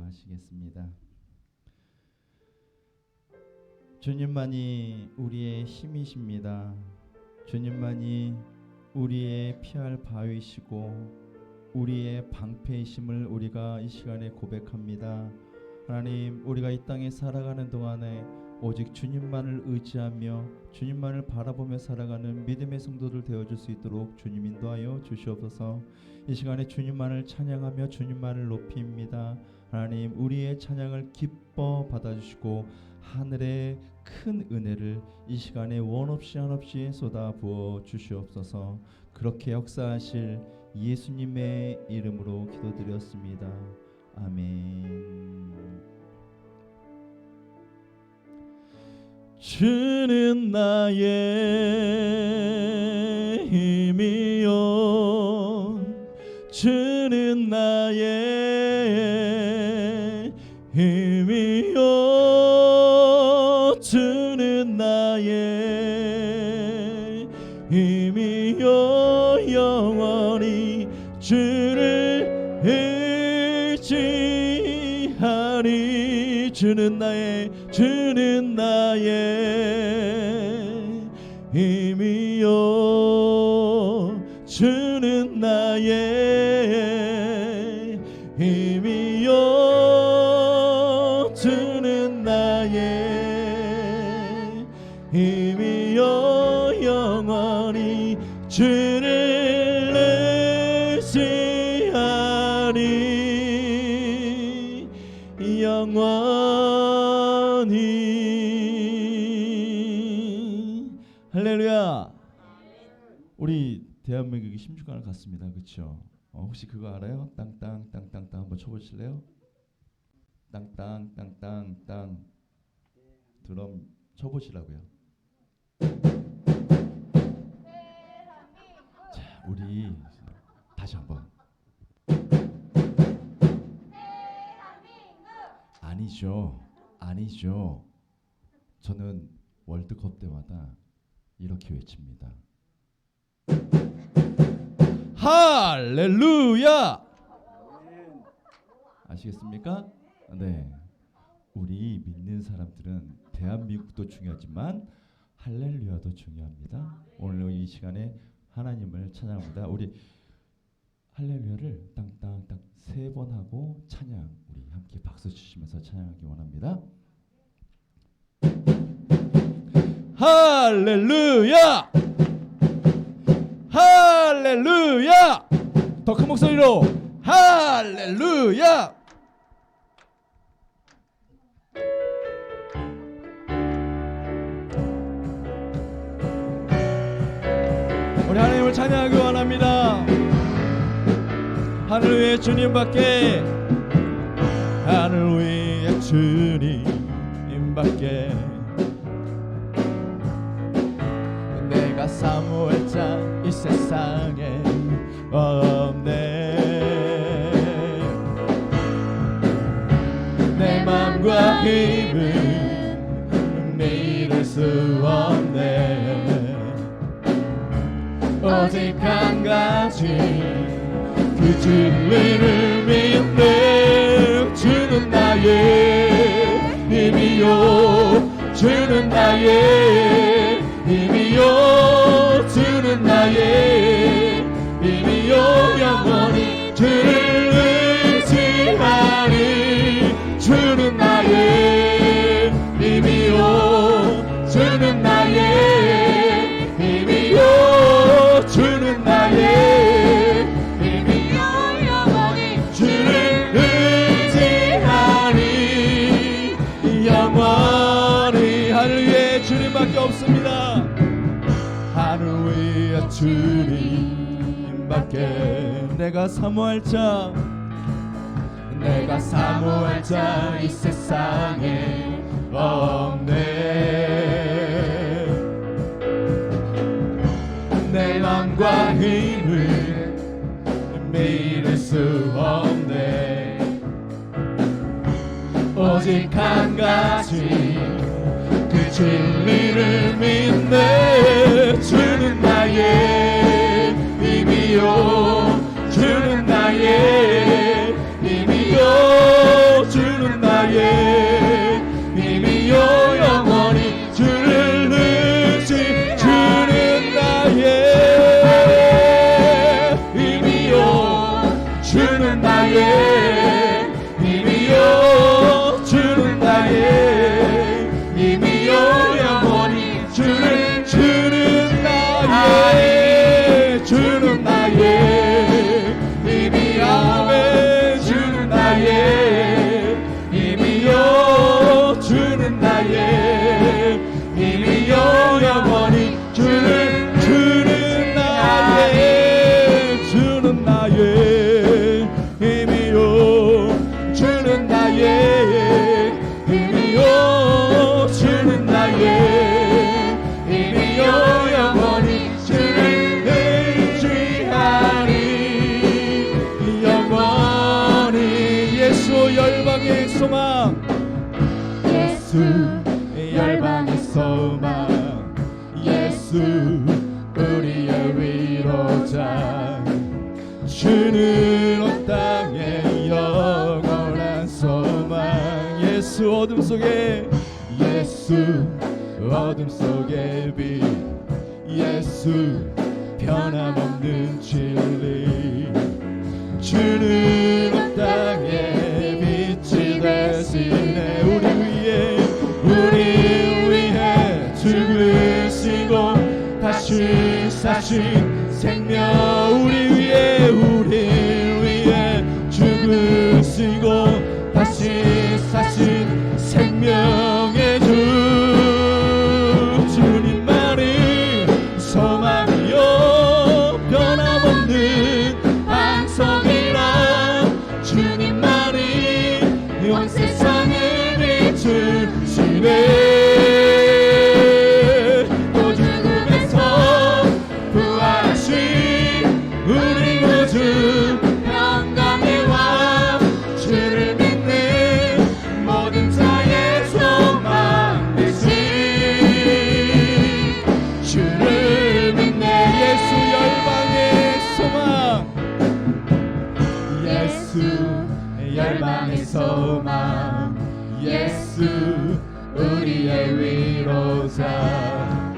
기도하시겠습니다. 주님만이 우리의 힘이십니다. 주님만이 우리의 피할 바위시고 우리의 방패이심을 우리가 이 시간에 고백합니다. 하나님, 우리가 이 땅에 살아가는 동안에 오직 주님만을 의지하며 주님만을 바라보며 살아가는 믿음의 성도들 되어줄 수 있도록 주님 인도하여 주시옵소서. 이 시간에 주님만을 찬양하며 주님만을 높입니다. 하나님, 우리의 찬양을 기뻐 받아주시고 하늘의 큰 은혜를 이 시간에 원없이 한없이 쏟아 부어 주시옵소서. 그렇게 역사하실 예수님의 이름으로 기도드렸습니다. 아멘. 주는 나의 힘이요, 주는 나의 힘이요, 주는 나의 힘이요, 영원히 주를 의지하리. 주는 나의 힘이요, 주는 나의 힘이요, 주는 나의 힘이요, 영원히 주를 의지하리. 영원히. 할렐루야. 우리 대한민국이 16강을 갔습니다. 그렇죠? 혹시 그거 알아요? 땅땅 땅땅땅 한번 쳐보실래요? 땅땅 땅땅 땅. 드럼 쳐보시라고요. 자, 우리 다시 한번. 아니죠. 저는 월드컵 때마다 이렇게 외칩니다. 할렐루야! 아시겠습니까? 네. 우리 믿는 사람들은 대한민국도 중요하지만 할렐루야도 중요합니다. 오늘 이 시간에 하나님을 찬양합니다. 우리 할렐루야를 땅땅땅 3번 하고 찬양, 우리 함께 박수 치시면서 찬양하기 원합니다. 할렐루야! 할렐루야! 더 큰 목소리로 할렐루야! 우리 하나님을 찬양하기 원합니다. 하늘 위에 주님밖에, 하늘 위에 주님밖에 내가 사모할 자 이 세상에 없네. 내 맘과 힘은 믿을 수 없네. 오직 한 가지 그 진리를 믿네. 주는 나의 힘이요, 주는 나의 힘이요, 주는 나의 힘이요, 영원히 주를 의지하리. 주는 나의 힘이요, 주는 나의 힘이요, 주는 나의 힘이요, 영원히 주를 의지하리. 영원히. 하늘 위에 주님밖에 없습니다. 하늘 위에 주님밖에 내가 사모할 자, 내가 사모할 자 이 세상에 없네. 내 맘과 힘을 믿을 수 없네. 오직 한 가지 그 진리를 믿네. 주는 나의 힘이요, 주는 나의 힘이요, 주 주는 나의 힘이요 주는 나의 힘이요 주는 나의 힘이요 영원히 주를 의지하리 영원히 예수 열방의 소망 예수 열방의 소망 예수 우리의 위로자 주는 온 땅의 영원한 소망 예수 어둠 속에 예수 어둠 속의 빛 예수 변함없는 진리 주는 온 땅의 빛이 되시네 우리 위해 죽으시고 다시 사신 생명 우리 위해 죽으시고 다시 사신 생명의 주 주님만이 소망이요 변함없는 반석이라 주님만이 온 세상을 비추시네 열방의 소망 예수 우리의 위로자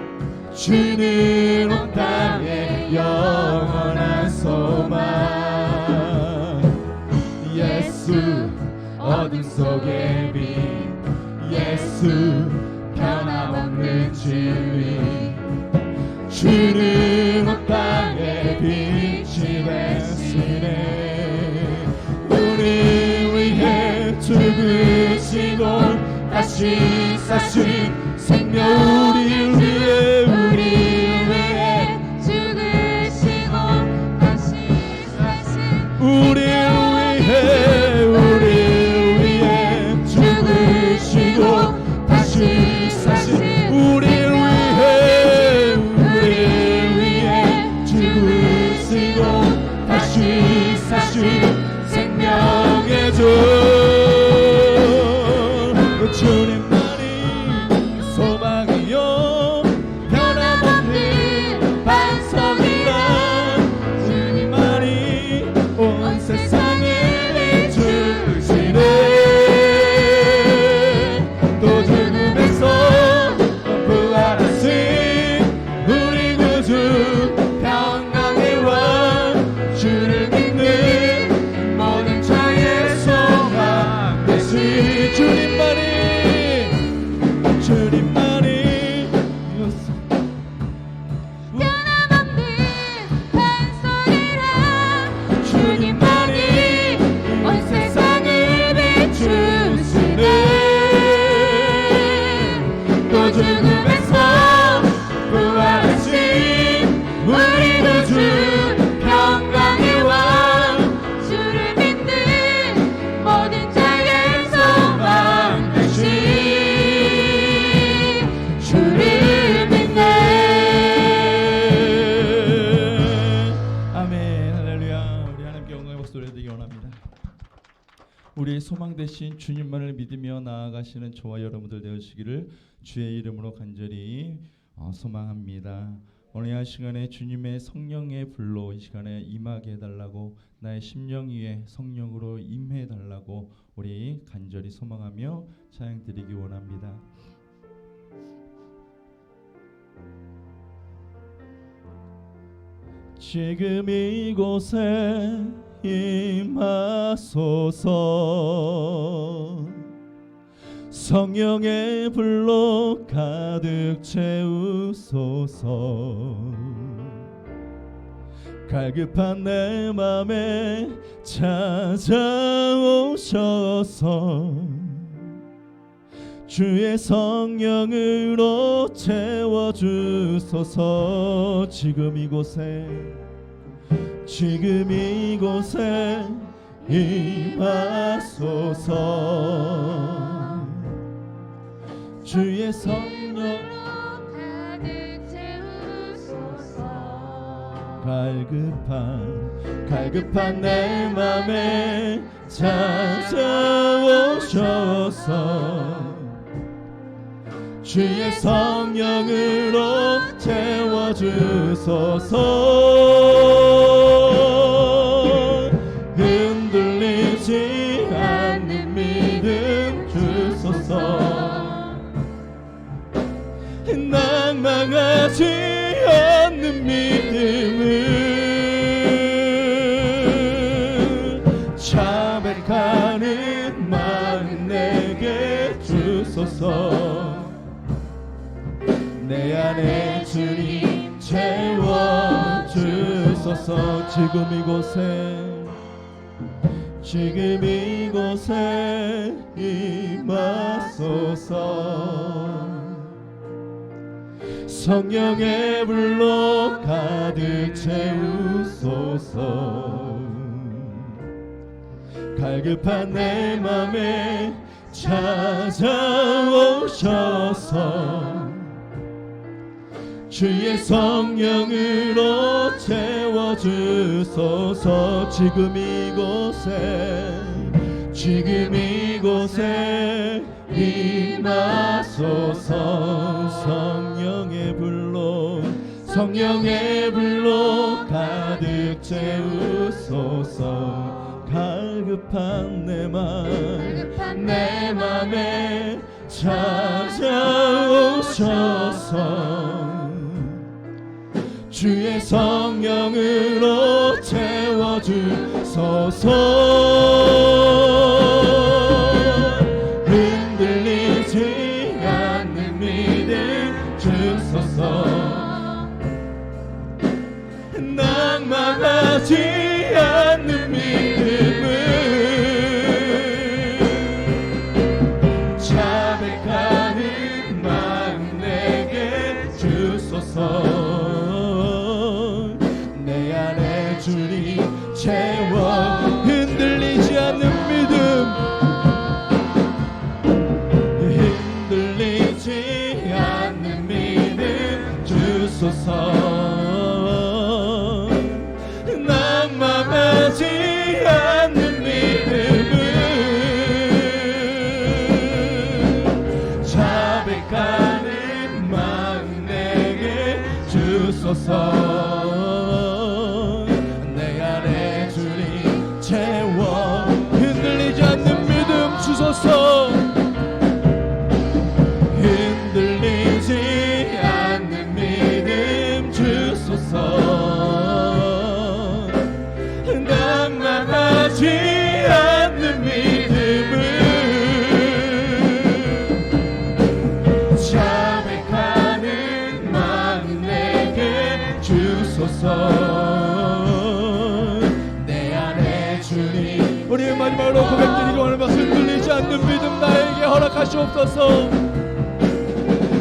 주는 온 땅의 영원한 소망 예수 어둠 속의 빛 예수 변함없는 진리 주는 온 땅의 빛이 되시네 죽으시고 다시 사신 생명 우리 위해 죽으시고 다시 사신 우리 위해 죽으시고 다시 사신 우리 위해 죽으시고 다시 사신 생명의 주 주님만이 소망이요 변함없는 반석이라 주님만이 온 세상을 비추시네 또 죽음에서 부활하신 우리 구주 평강의 왕 주를 믿는 모든 자의 소망 되신 주님만이 변함없는 반석이라 주님만이 온 세상을 비추시네 또 죽음에서 부활하신 우리 구주 평강의 왕 주를 믿는 모든 자의 소망 되신 우리의 소망 되신 주님만을 믿으며 나아가시는 저와 여러분들 되시기를 주의 이름으로 간절히 소망합니다. 오늘 이 시간에 주님의 성령의 불로 이 시간에 임하게 해달라고 나의 심령 위에 성령으로 임해달라고 우리 간절히 소망하며 찬양 드리기 원합니다. 지금 이곳에 임하소서 성령의 불로 가득 채우소서 갈급한 내 맘에 찾아오셔서 주의 성령으로 채워주소서. 지금 이곳에 임하소서. 주의 성령 가득 채우소서. 갈급한 내 맘에 찾아오셔서 주의 성령으로 채워주소서. 흔들리지 않는 믿음 주소서. 낭망하지 않는 믿음을 자백하는 마음 내게 주소서. 내 안에 주님 채워주소서. 지금 이곳에 임하소서. 성령의 불로 가득 채우소서. 갈급한 내 맘에 찾아오셔서 주의 성령으로 채워주소서. 지금 이곳에 임하소서. 성령의 불로 가득 채우소서. 갈급한 내 맘에 찾아오셔서 주의 성령으로 채워주소서. 흔들리지 않는 믿음 주소서. 낭망하지 않는 믿음을 자백하는 마음 내게 주소서. 내 안에 주님 채워. 흔들리지 않는 믿음, 흔들리지 않는 믿음 주소서. 낭망하지 않는 믿음을 자백하는 마음 내게 주소서. 내 안에 주님 채워. 흔들리지 않는 믿음 주소서. 흔들리지 않는 믿음 주소서. 낭망하지 않는 믿음을 자백하는 마음 내게 주소서. 내 안에 주님. 우리의 마지막으로 고백드리고 하는 말씀. 흔들리지 않는 믿음 나에게 허락하시옵소서.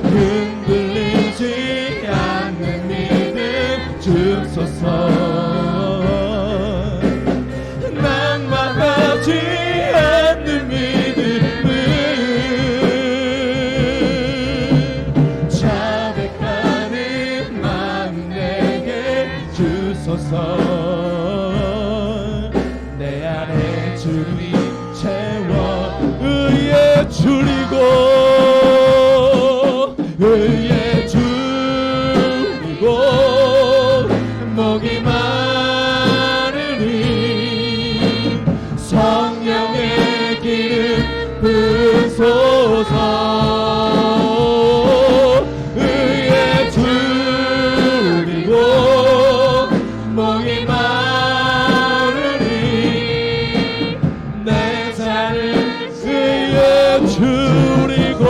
흔들리지 않는 믿음 주소서. 낭망하지 않는 믿음을 자백하는 마음 내게 주소서. 내 안에 주님 채워. 의에 줄이고 목이 마르니 성령의 기름 부소서. 의에 줄이고 목이 마르니 내 잔을 의에 줄이고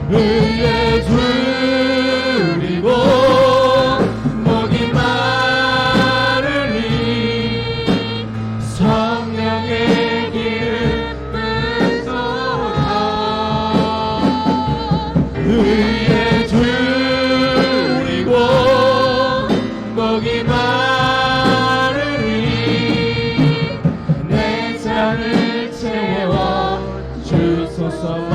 의에 줄이고 목이 마르니 성령의 기름 의에 줄이고 목이 마르니 내 잔을 채워 주소서.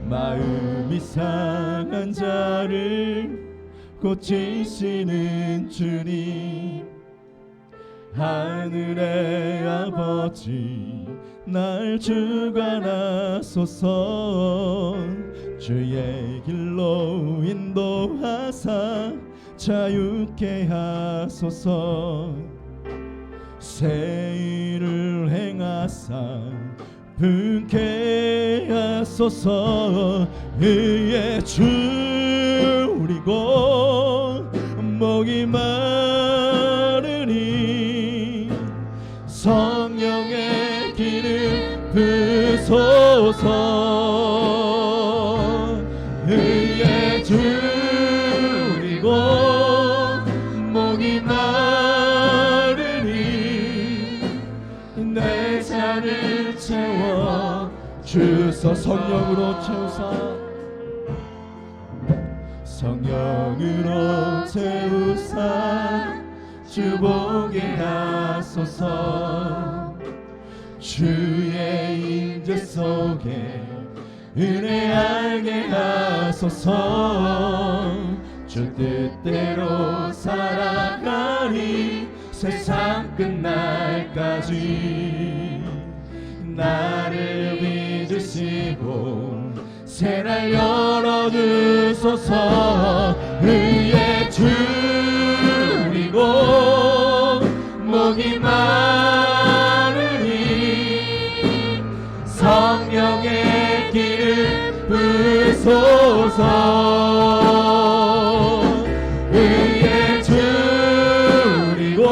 마음이 상한 자를 고치시는 주님, 하늘의 아버지 날 주관하소서. 주의 길로 인도하사 자유케 하소서. 새 일을 행하사 분케 하소서. 의에 줄이고 목이 마르니 성령의 기름 부소서. 의에 줄이고 목이 마르니 내 잔을 채워 주소. 성령으로 채우사, 성령으로 채우사 주보게 하소서. 주의 임재 속에 은혜 알게 하소서. 주 뜻대로 살아가니 세상 끝날까지 나를 빚으시고 새날 열어주소서. 의에 줄이고 목이 마르니 성령의 기름 부소서. 의에 줄이고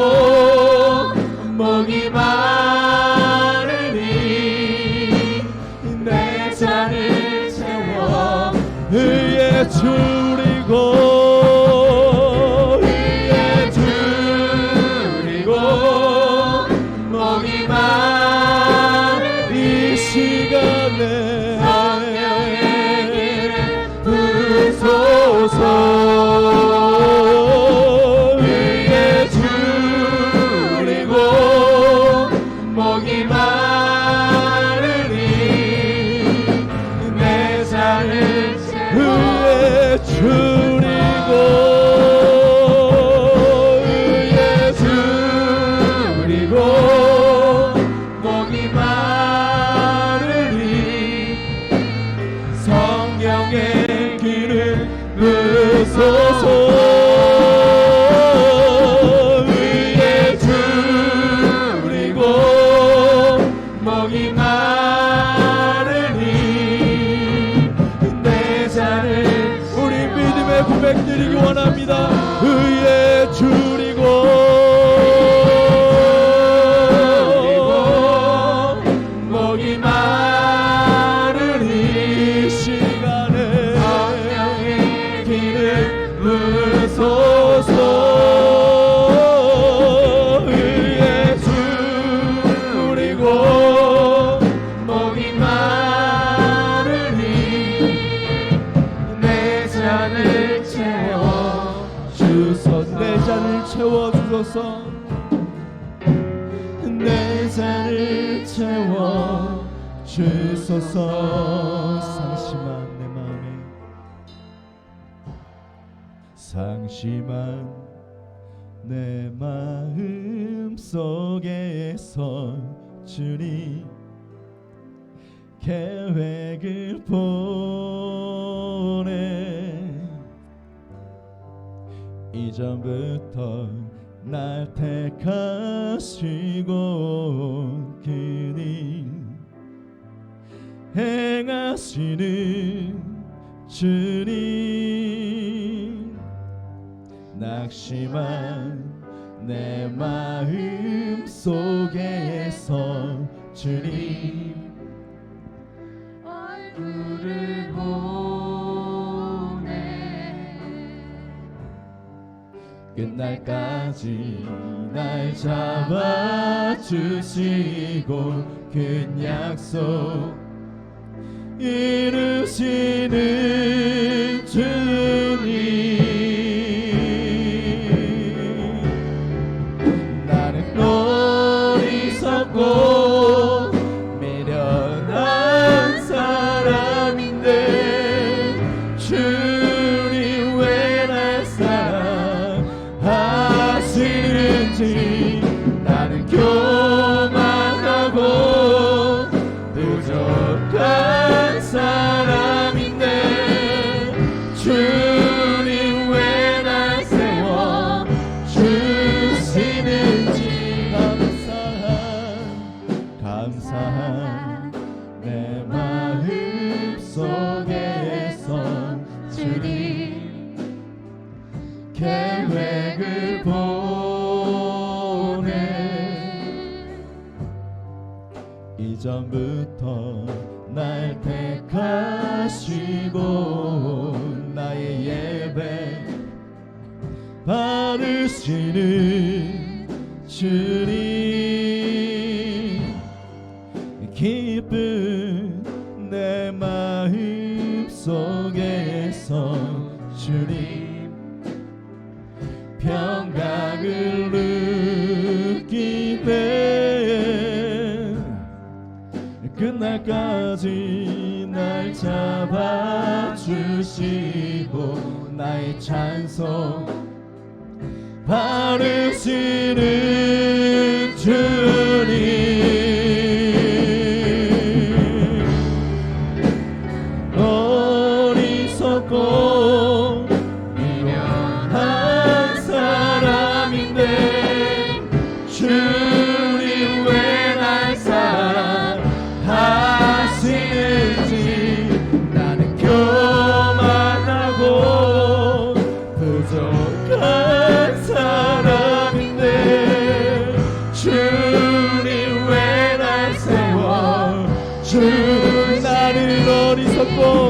목이 마르니 내 잔을 채워. 의에 줄이고 의에 줄이고 목이 마르니 이 시간에 성령의 기름 부소서. 의에 줄이고 목이 마르니 내 잔을 의에 줄이고 의에 줄이고 목이 마르니 성령의 기름 부소서. 의에 줄이고 목이 마르니 내 잔을 우리 믿음의 고백 드리기 원합니다. 의에 줄이고 목이 마르니 이 시간에 성령의 기름 부소서. 의에 줄이고 목이 마르니 내 잔을 채워 주소서. 내 잔을 채워 주소서. 내 잔을 채워 주소서. 상심한 내 마음에 상심한 내 마음 속에서 주님 계획을 보내. 이전부터 날 택하시고 그니 행하시는 주님, 낙심한 내 마음 속에서 주님 얼굴을 보내. 끝날까지 날 잡아주시고 그 약속 이루시는 주님, 나는 어리석고 미련한 사람인데 주님 왜 날 사랑하시는지, 나는 교만하고 부족한 사람인데 주님 왜 날 세워 주시는지, 감사한 내 마음 속에서 주님 계획을 보내. 이전부터 날 택하시고 나의 예배 받으시는 주님, 기쁜 내 마음 속에서 주님 평강을 느끼네. 그날까지 날 잡아주시고 나의 찬송 바르시는 주님, 어리석고 미련한 사람인데 주님 왜 날 사랑하시는지, 나는 교만하고 부족한 사람인데 주님 왜 날 세워 나는 어리석고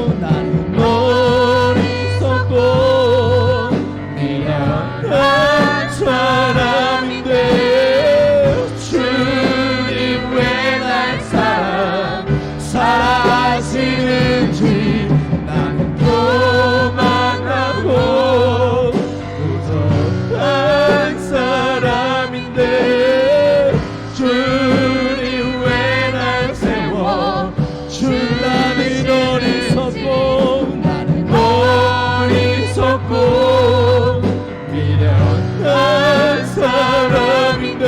미련한 사람인데 주님 왜 날 사랑하시는지, 나는 교만하고 부족한 사람인데 주님 왜 날 세워 나는 어리석고 미련한 사람인데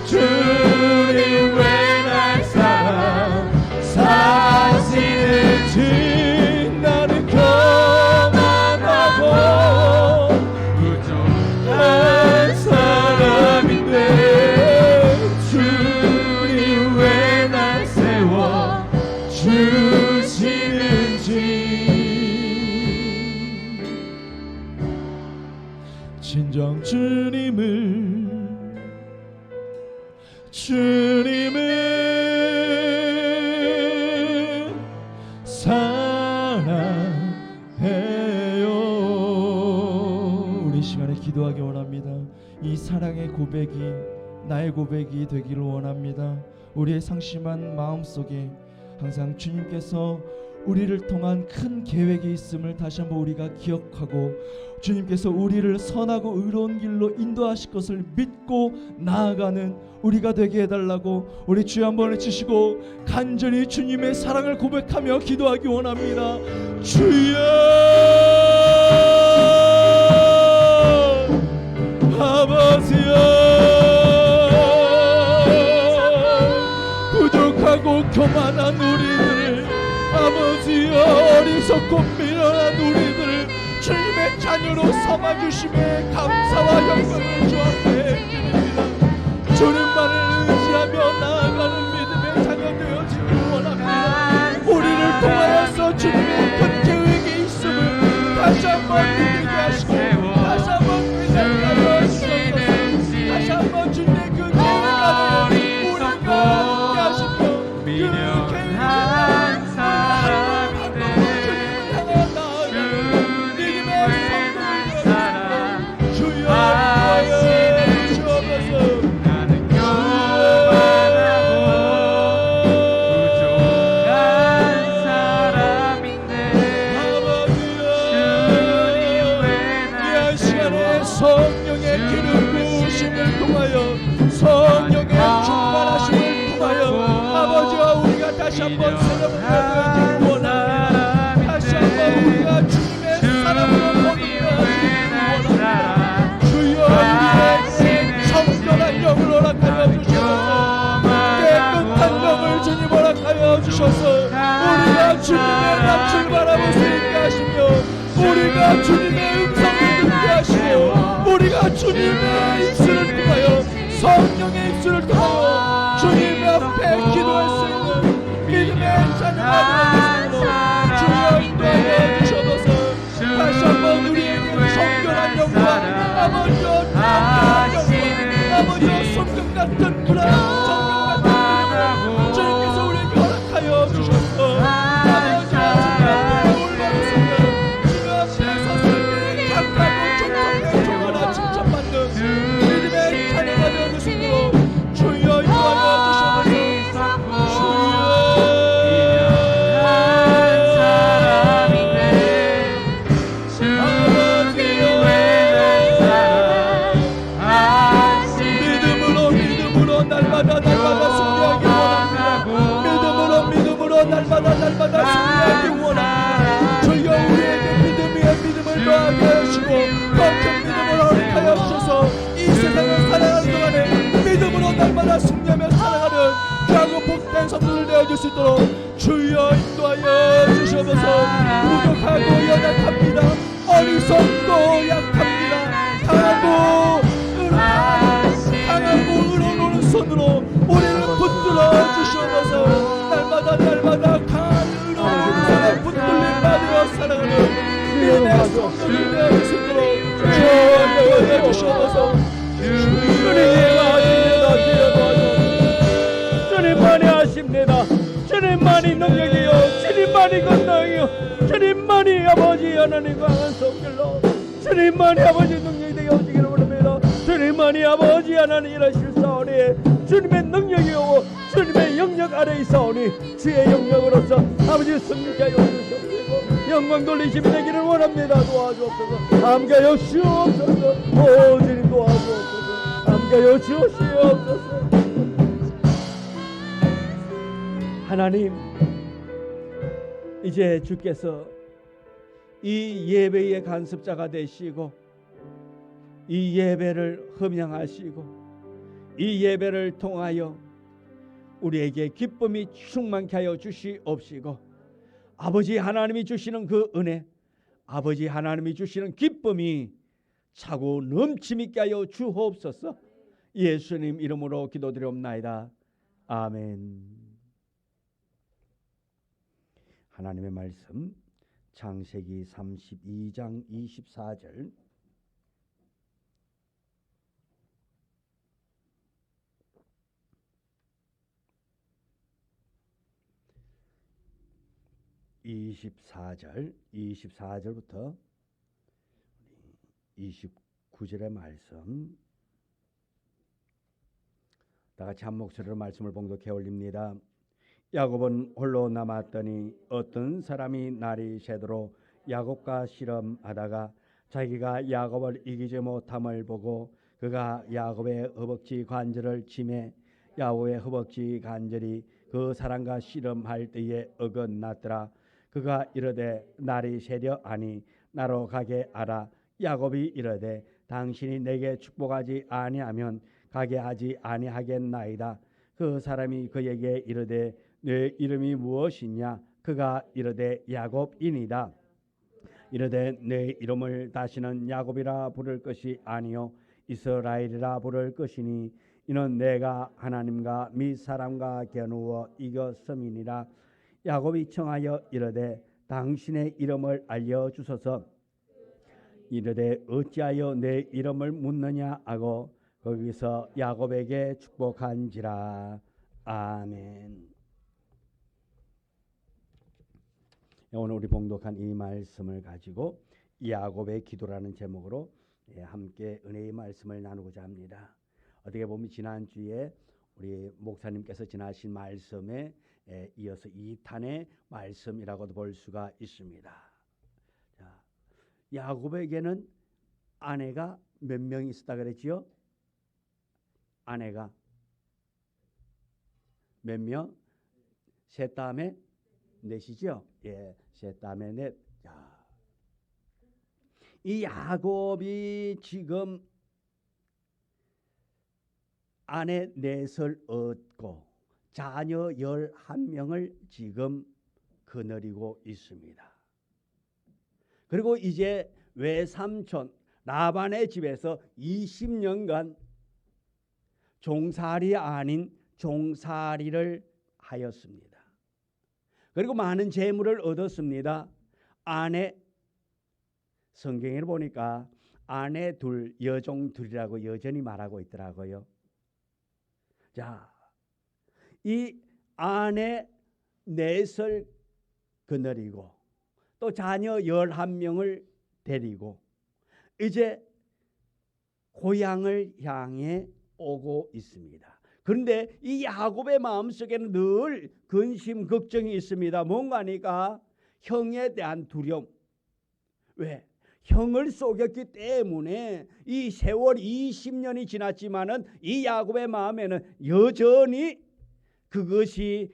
주님 왜 날 사랑하시는지, 나는 교만하고 부족한 사람인데 주님 왜 날 세워 주시는지. 진정 주님을 사랑해요. 우리 시간에 기도하기 원합니다. 이 사랑의 고백이 나의 고백이 되기를 원합니다. 우리의 상심한 마음속에 항상 주님께서 우리를 통한 큰 계획이 있음을 다시 한번 우리가 기억하고, 주님께서 우리를 선하고 의로운 길로 인도하실 것을 믿고 나아가는 우리가 되게 해달라고 우리 주여 한번 외치시고 간절히 주님의 사랑을 고백하며 기도하기 원합니다. 주여, 아버지여, 부족하고 교만한 우리들, 아버지여, 어리석고 미련한 우리들을 주님의 자녀로 삼아주심에 감사와 영광을 주 앞에 드립니다. 주님만을 의지하며 나아가는 믿음의 자녀 되어지길 원합니다. 우리를 통하여서 주님의 큰 계획이 있음을 다시 한번 믿게 하시고 다시 한번 믿게 하시옵소서. 다시 한번 주님의 그 계획 안에 우리가 함께 하시며 그 계획 주여 이번 새벽을 되어지기 원합니다. 다시 한번 우리가 주님의 사랑으로 모든 것을 원합니다. 주여 우리에게 청결한 영을 허락하여 주셔서 깨끗한 영을 주님 허락하여 주셔서 우리가 주님의 낯을 바라볼 수 있게 하시며 우리가 주님의 음성을 듣게 하시고 우리가 주님의 입술을 통하여 성령의 입술을 통하여 주님 앞에 기도할 수 있는 믿음의 자녀가 되어주시고 주여 인도하여 주셔서 다시 한번 우리에게 정결한 영과 아버지와 정결한 영과 아버지와 손금 같은 그런 정결 같은 믿음을 주님께서 우리에게 허락하여 주셨어. 아버지와 주님 앞에 올라가서는 주님 앞에 서서 착하고 존경된 종하나 칭찬받는 믿음의 자녀가 되어주시도록 주여 인도하여 주셔서 날마다 승리하기 원합니다. 주여 우리에게 믿음 위에 믿음을 더하게 하시고 더 믿음을 허락하여 주셔서 이 세상을 살아가는 동안에 믿음으로 날마다 승리하며 살아가는 귀하고 복된 성도들 되어줄 수 있도록 주여 인도하여 주셔서 부족하고 연약합니다. 어리석고 약합니다. 강하고 의로운 오른손으로 우리를 붙들어 주셔서 날마다 강한 의로운 사람 붙들림 받으며 살아가는 믿음의 성도들 되어줄 수 있도록 주여 인도하여 주셔서 주님만이 하십니다. 주님만이 능력이요 주님만이 건강이요 주님만이 아버지 하나님 강한 성결로 주님만이 아버지 능력이 되어지기를 원합니다. 주님만이 아버지 하나님 일하실 사오니 주님의 능력이요 주님의 영역 아래 있사오니 주의 영역으로서 아버지 승리케 하여 주시옵소서. 영광 돌리심이 되기를 원합니다. 도와주옵소서. 함께하여 주옵소서. 오 주님 도와주옵소서. 함께하여 주시옵소서. 하나님, 이제 주께서 이 예배의 간섭자가 되시고 이 예배를 흠양하시고 이 예배를 통하여 우리에게 기쁨이 충만케 하여 주시옵시고 아버지 하나님이 주시는 그 은혜, 아버지 하나님이 주시는 기쁨이 차고 넘침 있게 하여 주옵소서. 예수님 이름으로 기도드리옵나이다. 아멘. 하나님의 말씀 창세기 32장 24절 (24절) 24절부터 29절의 말씀 다같이 한 목소리로 말씀을 봉독해 올립니다. 야곱은 홀로 남았더니 어떤 사람이 날이 새도록 야곱과 씨름하다가 자기가 야곱을 이기지 못함을 보고 그가 야곱의 허벅지 관절을 치매 야곱의 허벅지 관절이 그 사람과 씨름할 때에 어긋났더라. 그가 이르되 날이 새려 하니 나로 가게 하라. 야곱이 이르되 당신이 내게 축복하지 아니하면 가게 하지 아니하겠나이다. 그 사람이 그에게 이르되 내 이름이 무엇이냐? 그가 이르되 야곱이니이다. 이르되 내 이름을 다시는 야곱이라 부를 것이 아니요 이스라엘이라 부를 것이니 이는 내가 하나님과 및 사람과 겨누어 이겼음이니라. 야곱이 청하여 이르되 당신의 이름을 알려주소서. 이르되 어찌하여 내 이름을 묻느냐 하고 거기서 야곱에게 축복한지라. 아멘. 오늘 우리 봉독한 이 말씀을 가지고 야곱의 기도라는 제목으로 함께 은혜의 말씀을 나누고자 합니다. 어떻게 보면 지난주에 우리 목사님께서 지나신 말씀에 이어서 2탄의 말씀이라고도 볼 수가 있습니다. 자, 야곱에게는 아내가 몇 명 있었다 그랬지요? 아내가 몇 명? 셋 다음에 넷이죠. 예, 셋 다음에 넷. 자, 이 야곱이 지금 아내 넷을 얻고 자녀 11명을 지금 거느리고 있습니다. 그리고 이제 외삼촌 라반의 집에서 20년간 종살이 아닌 종살이를 하였습니다. 그리고 많은 재물을 얻었습니다. 아내, 성경에 보니까 아내 둘, 여종 둘이라고 여전히 말하고 있더라고요. 자, 이 아내 넷을 거느리고 또 자녀 11명을 데리고 이제 고향을 향해 오고 있습니다. 그런데 이 야곱의 마음속에는 늘 근심 걱정이 있습니다. 뭔가 하니까 형에 대한 두려움. 왜? 형을 속였기 때문에 이 세월 20년이 지났지만은 이 야곱의 마음에는 여전히 그것이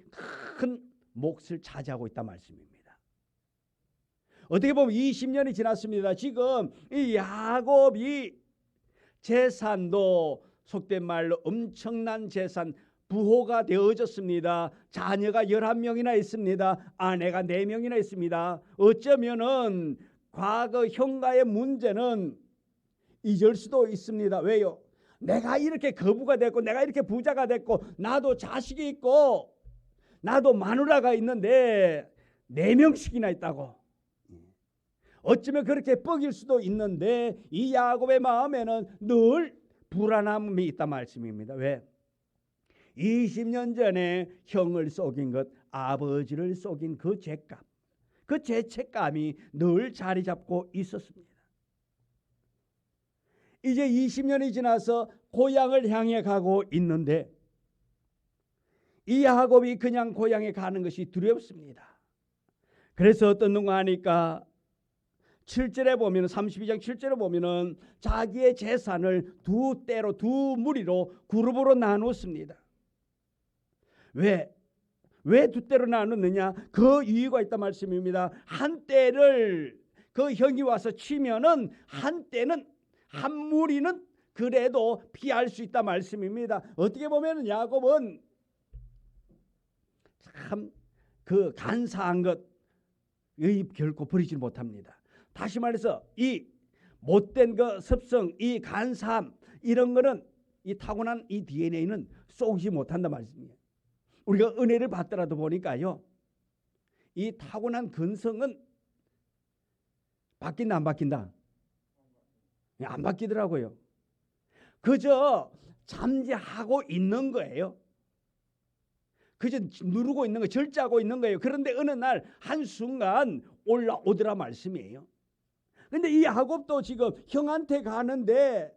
큰 몫을 차지하고 있단 말씀입니다. 어떻게 보면 20년이 지났습니다. 지금 이 야곱이 재산도 속된 말로 엄청난 재산, 부호가 되어졌습니다. 자녀가 11명이나 있습니다. 아내가 4명이나 있습니다. 어쩌면은 과거 형과의 문제는 잊을 수도 있습니다. 왜요? 내가 이렇게 거부가 됐고 내가 이렇게 부자가 됐고 나도 자식이 있고 나도 마누라가 있는데 4명씩이나 있다고. 어쩌면 그렇게 뻑일 수도 있는데 이 야곱의 마음에는 늘 불안함이 있단 말씀입니다. 왜? 20년 전에 형을 속인 것, 아버지를 속인 그 죄감, 그 죄책감이 늘 자리 잡고 있었습니다. 이제 20년이 지나서 고향을 향해 가고 있는데 이 야곱이 그냥 고향에 가는 것이 두렵습니다. 그래서 어떤 누가 하니까 7절에 보면 32장 7절에 보면은 자기의 재산을 두 떼로 두 무리로 그룹으로 나눴습니다. 왜 두 떼로 나눴느냐? 그 이유가 있단 말씀입니다. 한 떼를 그 형이 와서 치면은 한 떼는 한 무리는 그래도 피할 수 있다 말씀입니다. 어떻게 보면 야곱은 참 그 간사한 것 결코 버리지 못합니다. 다시 말해서 이 못된 그 습성, 이 간사함 이런 거는 이 타고난 이 DNA는 쏘지 못한다 말씀이에요. 우리가 은혜를 받더라도 보니까요, 이 타고난 근성은 바뀐다 안 바뀐다? 안 바뀌더라고요. 그저 잠재하고 있는 거예요. 그저 누르고 있는 거예요. 절제하고 있는 거예요. 그런데 어느 날 한순간 올라오더라 말씀이에요. 근데 이 야곱도 지금 형한테 가는데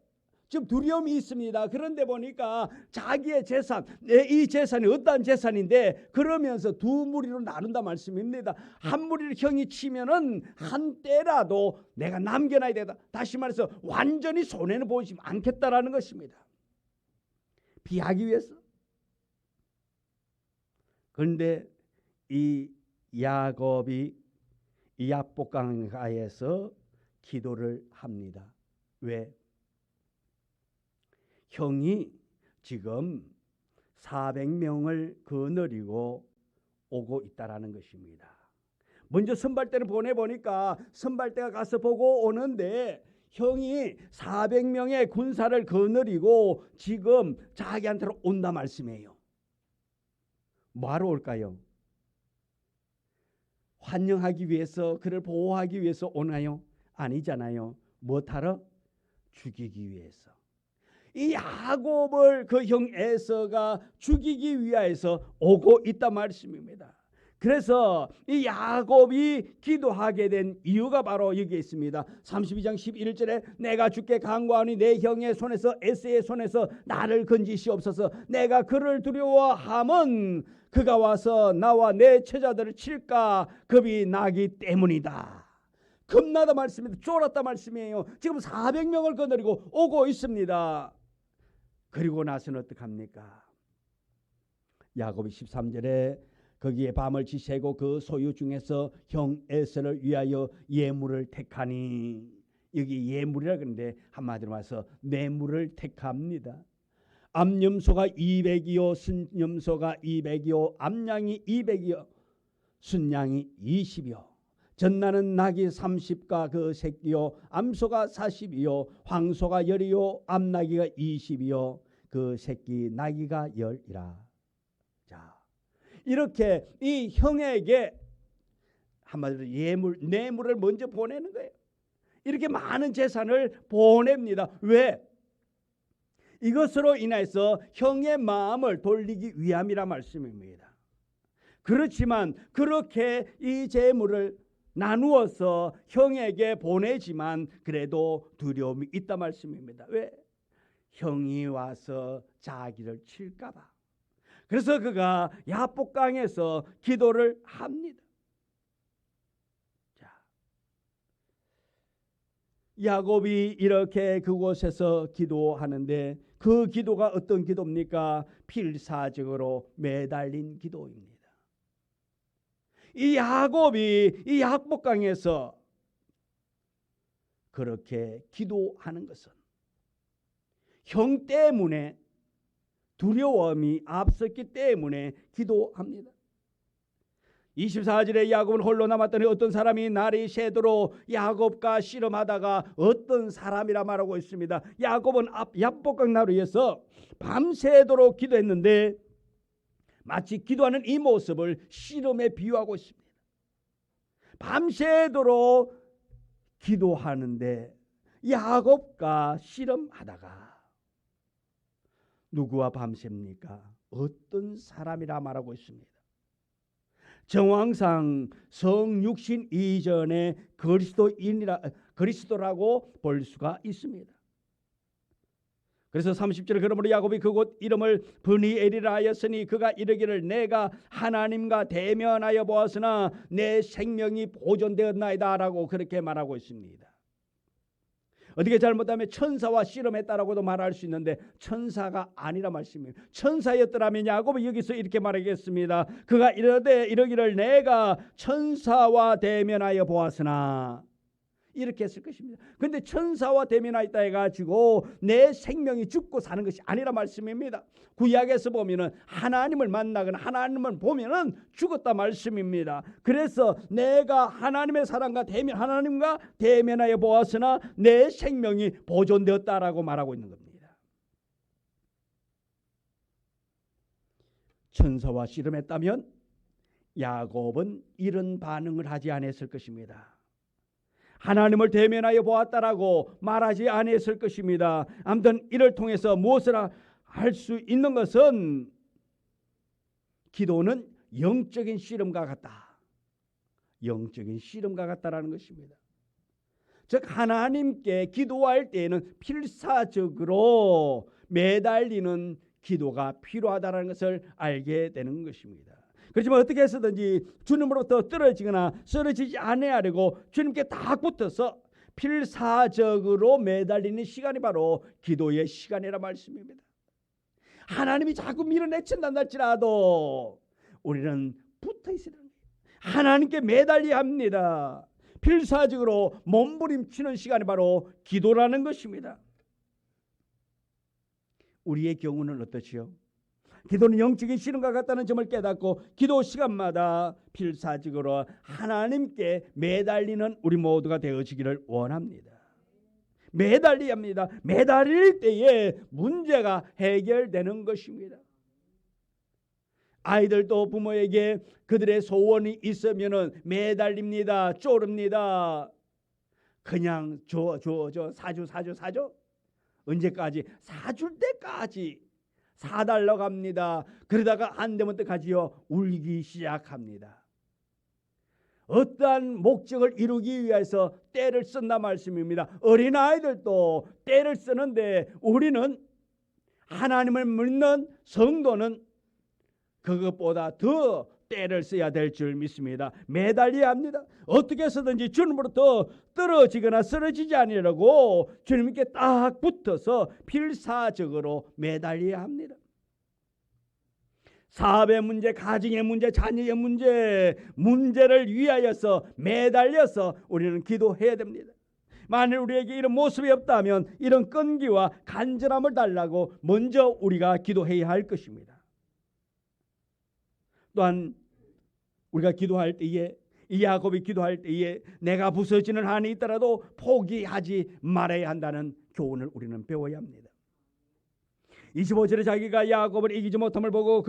지금 두려움이 있습니다. 그런데 보니까 자기의 재산, 이 재산이 어떠한 재산인데 그러면서 두 무리로 나눈다 말씀입니다. 한 무리를 형이 치면은 한 떼라도 내가 남겨놔야 되다. 다시 말해서 완전히 손해는 보지 않겠다라는 것입니다. 피하기 위해서. 그런데 이 야곱이 이 야복강가에서 기도를 합니다. 왜? 형이 지금 400명을 거느리고 오고 있다라는 것입니다. 먼저 선발대를 보내보니까 선발대가 가서 보고 오는데 형이 400명의 군사를 거느리고 지금 자기한테로 온다 말씀이에요. 뭐하러 올까요? 환영하기 위해서, 그를 보호하기 위해서 오나요? 아니잖아요. 무엇하러? 죽이기 위해서. 이 야곱을 그 형 에서가 죽이기 위하여서 오고 있단 말씀입니다. 그래서 이 야곱이 기도하게 된 이유가 바로 여기에 있습니다. 32장 11절에 내가 주께 간구하니 내 형의 손에서 에서의 손에서 나를 건지시옵소서. 내가 그를 두려워함은 그가 와서 나와 내 처자들을 칠까 겁이 나기 때문이다. 겁나다 말씀입니다. 쫄았다 말씀이에요. 지금 400명을 거느리고 오고 있습니다. 그리고 나서는 어떡합니까? 야곱이 13절에 거기에 밤을 지새고 그 소유 중에서 형 에서를 위하여 예물을 택하니, 여기 예물이라 그러는데 한마디로 말해서 뇌물을 택합니다. 암염소가 200이요 순염소가 200이요 암양이 200이요 순양이 20이요 전나는 낙이 30과 그 새끼요 암소가 40이요 황소가 10이요 암나귀가 20이요 그 새끼 나귀가 10이라. 자, 이렇게 이 형에게 한마디로 예물, 뇌물을 먼저 보내는 거예요. 이렇게 많은 재산을 보냅니다. 왜? 이것으로 인해서 형의 마음을 돌리기 위함이라 말씀입니다. 그렇지만 그렇게 이 재물을 나누어서 형에게 보내지만 그래도 두려움이 있다 말씀입니다. 왜? 형이 와서 자기를 칠까 봐. 그래서 그가 야복강에서 기도를 합니다. 자, 야곱이 이렇게 그곳에서 기도하는데 그 기도가 어떤 기도입니까? 필사적으로 매달린 기도입니다. 이 야곱이 이 야복강에서 그렇게 기도하는 것은 형 때문에 두려움이 앞섰기 때문에 기도합니다. 24절에 야곱은 홀로 남았더니 어떤 사람이 날이 새도록 야곱과 씨름하다가 어떤 사람이라 말하고 있습니다. 야곱은 야복강 나루에서 밤새도록 기도했는데 마치 기도하는 이 모습을 씨름에 비유하고 있습니다. 밤새도록 기도하는데 야곱과 씨름하다가 누구와 밤셉니까? 어떤 사람이라 말하고 있습니다. 정황상 성육신 이전의 그리스도라고 볼 수가 있습니다. 그래서 30절에 그러므로 야곱이 그곳 이름을 브니엘이라 하였으니 그가 이르기를 내가 하나님과 대면하여 보았으나 내 생명이 보존되었나이다 라고 그렇게 말하고 있습니다. 어떻게 잘못하면 천사와 씨름했다라고도 말할 수 있는데 천사가 아니라 말씀입니다. 천사였더라면 야곱은 여기서 이렇게 말하겠습니다. 그가 이르기를 내가 천사와 대면하여 보았으나 이렇게 했을 것입니다. 그런데 천사와 대면하였다 해가지고 내 생명이 죽고 사는 것이 아니라 말씀입니다. 구약에서 보면은 하나님을 만나거나 하나님을 보면은 죽었다 말씀입니다. 그래서 내가 하나님의 사랑과 하나님과 대면하여 보았으나 내 생명이 보존되었다라고 말하고 있는 겁니다. 천사와 씨름했다면 야곱은 이런 반응을 하지 않았을 것입니다. 하나님을 대면하여 보았다라고 말하지 않았을 것입니다. 아무튼 이를 통해서 무엇을 할 수 있는 것은 기도는 영적인 씨름과 같다. 영적인 씨름과 같다라는 것입니다. 즉 하나님께 기도할 때에는 필사적으로 매달리는 기도가 필요하다는 것을 알게 되는 것입니다. 그렇지만 어떻게 해서든지 주님으로부터 떨어지거나 쓰러지지 않아야하고 주님께 딱 붙어서 필사적으로 매달리는 시간이 바로 기도의 시간이라 말씀입니다. 하나님이 자꾸 밀어내친다 할지라도 우리는 붙어 있어야 합니다. 하나님께 매달려야 합니다. 필사적으로 몸부림치는 시간이 바로 기도라는 것입니다. 우리의 경우는 어떠시요? 기도는 영적인 씨름과 같다는 점을 깨닫고 기도 시간마다 필사적으로 하나님께 매달리는 우리 모두가 되어지기를 원합니다. 매달려야 합니다. 매달릴 때에 문제가 해결되는 것입니다. 아이들도 부모에게 그들의 소원이 있으면 매달립니다. 쪼릅니다. 그냥 사줘 언제까지? 사줄 때까지 사달라고 합니다. 그러다가 안 되면 어떡하지요? 울기 시작합니다. 어떠한 목적을 이루기 위해서 때를 쓴다 말씀입니다. 어린아이들도 때를 쓰는데 우리는 하나님을 믿는 성도는 그것보다 더 때를 써야 될 줄 믿습니다. 매달려야 합니다. 어떻게 해서든지 주님으로부터 떨어지거나 쓰러지지 않으려고 주님께 딱 붙어서 필사적으로 매달려야 합니다. 사업의 문제, 가정의 문제, 자녀의 문제를 위하여서 매달려서 우리는 기도해야 됩니다. 만일 우리에게 이런 모습이 없다면 이런 끈기와 간절함을 달라고 먼저 우리가 기도해야 할 것입니다. 또한 우리가 기도할 때에, 이 야곱이 기도할 때에 내가 부서지는 한이 있더라도 포기하지 말아야 한다는 교훈을 우리는 배워야 합니다. 25절에 자기가 야곱을 이기지 못함을 보고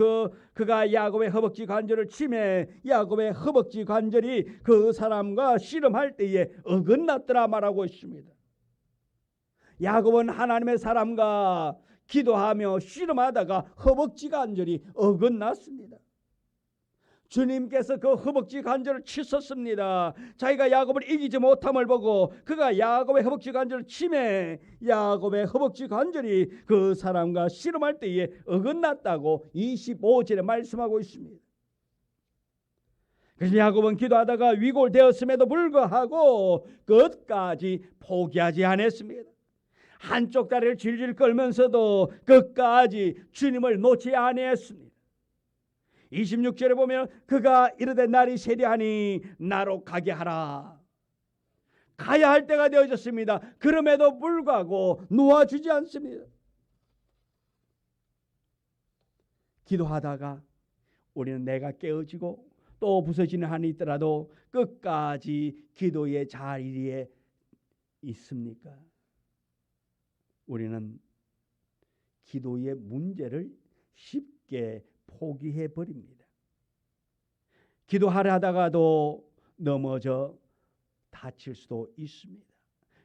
그가 야곱의 허벅지 관절을 치매 야곱의 허벅지 관절이 그 사람과 씨름할 때에 어긋났더라 말하고 있습니다. 야곱은 하나님의 사람과 기도하며 씨름하다가 허벅지 관절이 어긋났습니다. 주님께서 그 허벅지 관절을 치셨습니다. 자기가 야곱을 이기지 못함을 보고 그가 야곱의 허벅지 관절을 치매 야곱의 허벅지 관절이 그 사람과 씨름할 때에 어긋났다고 25절에 말씀하고 있습니다. 그래서 야곱은 기도하다가 위골되었음에도 불구하고 끝까지 포기하지 않았습니다. 한쪽 다리를 질질 끌면서도 끝까지 주님을 놓지 아니했습니다. 26절에 보면 그가 이르되 날이 세려하니 나로 가게 하라. 가야 할 때가 되어졌습니다. 그럼에도 불구하고 놓아주지 않습니다. 기도하다가 우리는 내가 깨어지고 또 부서지는 한이 있더라도 끝까지 기도의 자리에 있습니까? 우리는 기도의 문제를 쉽게 포기해 버립니다. 기도하려 하다가도 넘어져 다칠 수도 있습니다.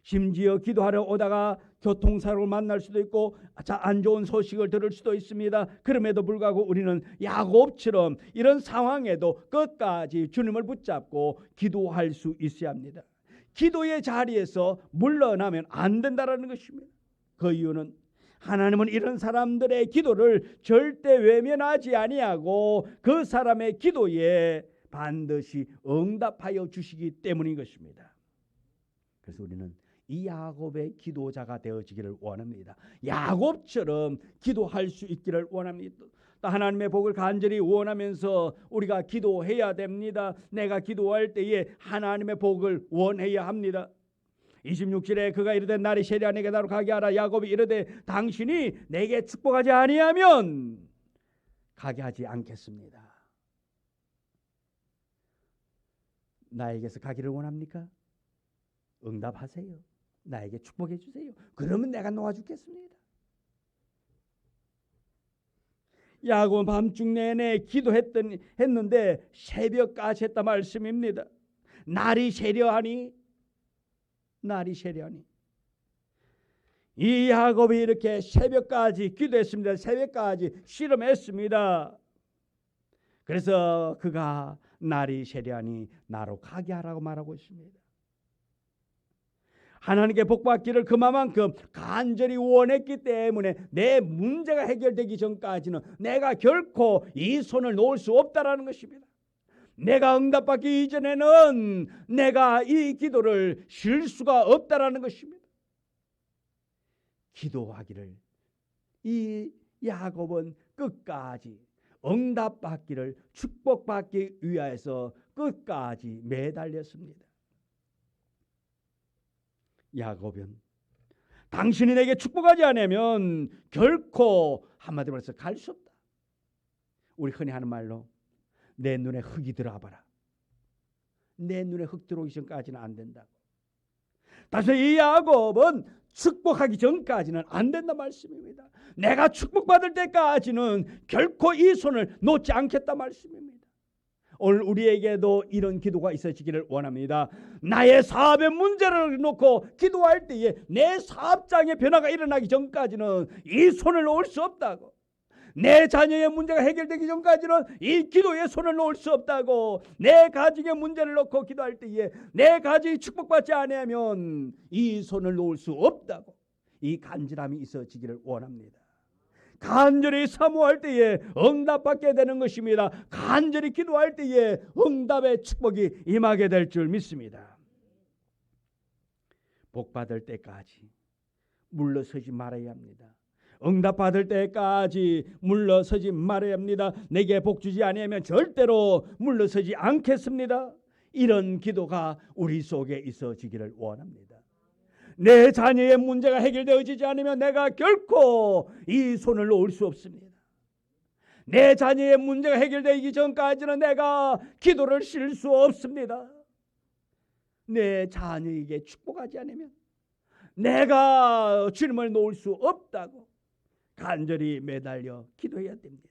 심지어 기도하러 오다가 교통사고를 만날 수도 있고 안 좋은 소식을 들을 수도 있습니다. 그럼에도 불구하고 우리는 야곱처럼 이런 상황에도 끝까지 주님을 붙잡고 기도할 수 있어야 합니다. 기도의 자리에서 물러나면 안 된다는 것입니다. 그 이유는 하나님은 이런 사람들의 기도를 절대 외면하지 아니하고 그 사람의 기도에 반드시 응답하여 주시기 때문인 것입니다. 그래서 우리는 이 야곱의 기도자가 되어지기를 원합니다. 야곱처럼 기도할 수 있기를 원합니다. 또 하나님의 복을 간절히 원하면서 우리가 기도해야 됩니다. 내가 기도할 때에 하나님의 복을 원해야 합니다. 26절에 그가 이르되 날이 세려 내게 나로 가게 하라. 야곱이 이르되 당신이 내게 축복하지 아니하면 가게 하지 않겠습니다. 나에게서 가기를 원합니까? 응답하세요. 나에게 축복해 주세요. 그러면 내가 놓아주겠습니다. 야곱은 밤중 내내 기도했는데 새벽까지 했다 말씀입니다. 날이 세려하니 이 야곱이 이렇게 새벽까지 기도했습니다. 새벽까지 씨름했습니다. 그래서 그가 날이 세려하니 나로 가게 하라고 말하고 있습니다. 하나님께 복받기를 그만큼 간절히 원했기 때문에 내 문제가 해결되기 전까지는 내가 결코 이 손을 놓을 수 없다라는 것입니다. 내가 응답받기 이전에는 내가 이 기도를 쉴 수가 없다라는 것입니다. 기도하기를 이 야곱은 끝까지 응답받기를 축복받기 위하여서 끝까지 매달렸습니다. 야곱은 당신이 내게 축복하지 않으면 결코 한마디로 해서 갈 수 없다. 우리 흔히 하는 말로 내 눈에 흙이 들어와봐라. 내 눈에 흙 들어오기 전까지는 안 된다고. 다시 이 야곱은 축복하기 전까지는 안 된다 말씀입니다. 내가 축복받을 때까지는 결코 이 손을 놓지 않겠다 말씀입니다. 오늘 우리에게도 이런 기도가 있어지기를 원합니다. 나의 사업의 문제를 놓고 기도할 때에 내 사업장의 변화가 일어나기 전까지는 이 손을 놓을 수 없다고. 내 자녀의 문제가 해결되기 전까지는 이 기도에 손을 놓을 수 없다고. 내 가정의 문제를 놓고 기도할 때에 내 가정이 축복받지 않으면 이 손을 놓을 수 없다고. 이 간절함이 있어지기를 원합니다. 간절히 사모할 때에 응답받게 되는 것입니다. 간절히 기도할 때에 응답의 축복이 임하게 될 줄 믿습니다. 복받을 때까지 물러서지 말아야 합니다. 응답받을 때까지 물러서지 말아야 합니다. 내게 복 주지 아니하면 절대로 물러서지 않겠습니다. 이런 기도가 우리 속에 있어지기를 원합니다. 내 자녀의 문제가 해결되어지지 않으면 내가 결코 이 손을 놓을 수 없습니다. 내 자녀의 문제가 해결되기 전까지는 내가 기도를 쉴 수 없습니다. 내 자녀에게 축복하지 않으면 내가 주님을 놓을 수 없다고 간절히 매달려 기도해야 됩니다.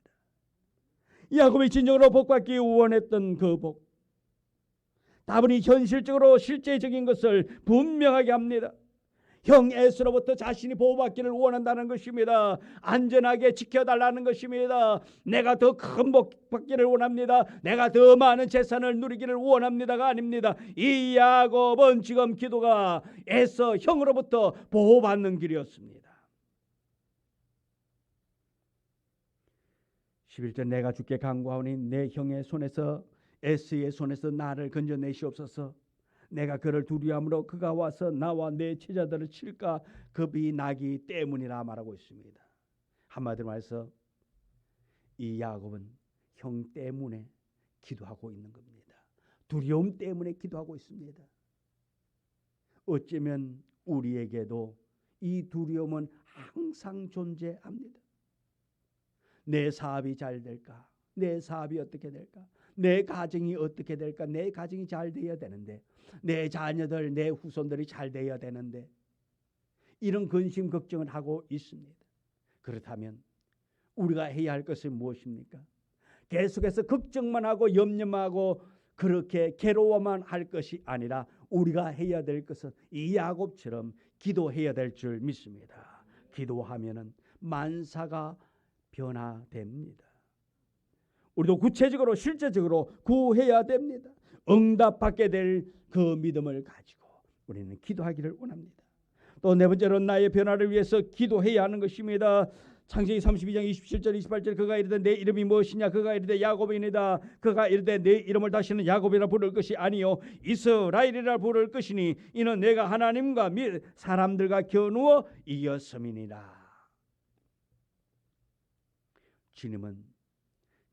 야곱이 진정으로 복받기 원했던 그 복, 다분히 현실적으로 실제적인 것을 분명하게 합니다. 형 에서로부터 자신이 보호받기를 원한다는 것입니다. 안전하게 지켜달라는 것입니다. 내가 더 큰 복 받기를 원합니다. 내가 더 많은 재산을 누리기를 원합니다가 아닙니다. 이 야곱은 지금 기도가 에서 형으로부터 보호받는 길이었습니다. 11절 내가 주께 간구하오니 내 형의 손에서 에서의 손에서 나를 건져내시옵소서. 내가 그를 두려움으로 그가 와서 나와 내 제자들을 칠까 급이 나기 때문이라 말하고 있습니다. 한마디로 말해서 이 야곱은 형 때문에 기도하고 있는 겁니다. 두려움 때문에 기도하고 있습니다. 어쩌면 우리에게도 이 두려움은 항상 존재합니다. 내 사업이 잘 될까? 내 사업이 어떻게 될까? 내 가정이 어떻게 될까? 내 가정이 잘 되어야 되는데, 내 자녀들, 내 후손들이 잘 되어야 되는데, 이런 근심 걱정을 하고 있습니다. 그렇다면 우리가 해야 할 것은 무엇입니까? 계속해서 걱정만 하고 염려하고 그렇게 괴로워만 할 것이 아니라 우리가 해야 될 것은 이 야곱처럼 기도해야 될 줄 믿습니다. 기도하면은 만사가 변화됩니다. 우리도 구체적으로 실제적으로 구해야 됩니다. 응답받게 될 그 믿음을 가지고 우리는 기도하기를 원합니다. 또 네 번째로 나의 변화를 위해서 기도해야 하는 것입니다. 창세기 32장 27절 28절 그가 이르되 내 이름이 무엇이냐 그가 이르되 야곱이니이다. 그가 이르되 내 이름을 다시는 야곱이라 부를 것이 아니요 이스라엘이라 부를 것이니 이는 내가 하나님과 사람들과 겨누어 이겼음이니라. 주님은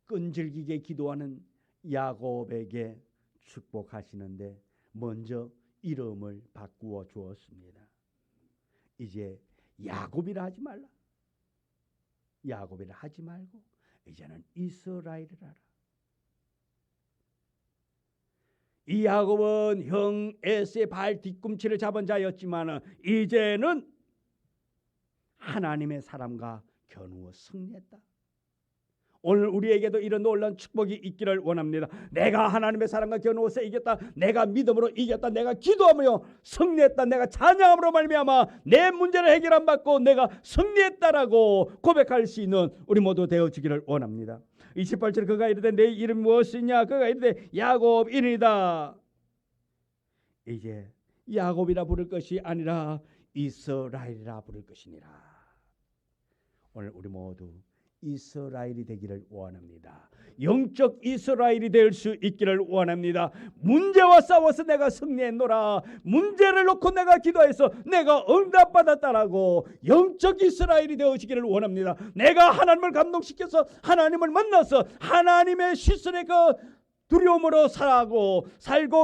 끈질기게 기도하는 야곱에게 축복하시는데 먼저 이름을 바꾸어 주었습니다. 이제 야곱이라 하지 말라. 야곱이라 하지 말고 이제는 이스라엘이라 하라. 이 야곱은 형 에서의 발 뒤꿈치를 잡은 자였지만 이제는 하나님의 사람과 겨누어 승리했다. 오늘 우리에게도 이런 놀라운 축복이 있기를 원합니다. 내가 하나님의 사랑과 겨누어서 이겼다. 내가 믿음으로 이겼다. 내가 기도하며 승리했다. 내가 찬양함으로 말미암아 내 문제를 해결 안 받고 내가 승리했다라고 고백할 수 있는 우리 모두 되어지기를 원합니다. 28절 그가 이르되 내 이름 무엇이냐 그가 이르되 야곱이니이다. 이제 야곱이라 부를 것이 아니라 이스라엘이라 부를 것이니라. 오늘 우리 모두 이스라엘이 되기를 원합니다. 영적 이스라엘이 될 수 있기를 원합니다. 문제와 싸워서 내가 승리했노라. 문제를 놓고 내가 기도해서 내가 응답받았다라고 영적 이스라엘이 되어지기를 원합니다. 내가 하나님을 감동시켜서 하나님을 만나서 하나님의 시선의 그 두려움으로 살고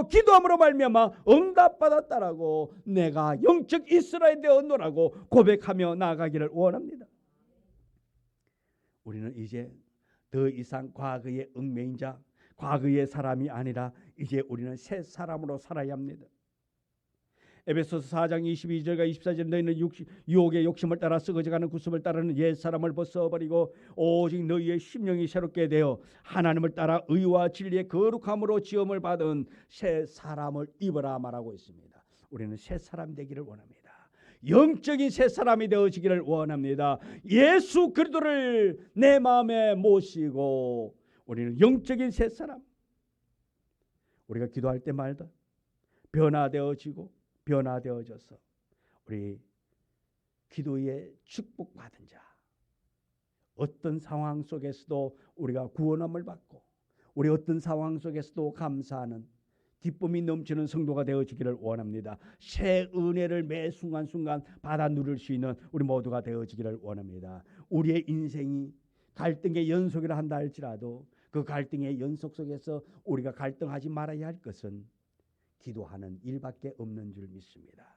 기도함으로 말미암아 응답받았다라고 내가 영적 이스라엘 되었노라고 고백하며 나아가기를 원합니다. 우리는 이제 더 이상 과거의 얽매인 자, 과거의 사람이 아니라 이제 우리는 새 사람으로 살아야 합니다. 에베소서 4장 22절과 24절 너희는 유혹의 욕심을 따라 썩어져가는 구습을 따르는 옛사람을 벗어버리고 오직 너희의 심령이 새롭게 되어 하나님을 따라 의와 진리의 거룩함으로 지음을 받은 새 사람을 입어라 말하고 있습니다. 우리는 새 사람 되기를 원합니다. 영적인 새 사람이 되어지기를 원합니다. 예수 그리스도를 내 마음에 모시고 우리는 영적인 새 사람, 우리가 기도할 때마다 변화되어져서 우리 기도에 축복받은 자, 어떤 상황 속에서도 우리가 구원함을 받고 우리 어떤 상황 속에서도 감사하는 기쁨이 넘치는 성도가 되어지기를 원합니다. 새 은혜를 매 순간순간 받아 누릴 수 있는 우리 모두가 되어지기를 원합니다. 우리의 인생이 갈등의 연속이라 한다 할지라도 그 갈등의 연속 속에서 우리가 갈등하지 말아야 할 것은 기도하는 일밖에 없는 줄 믿습니다.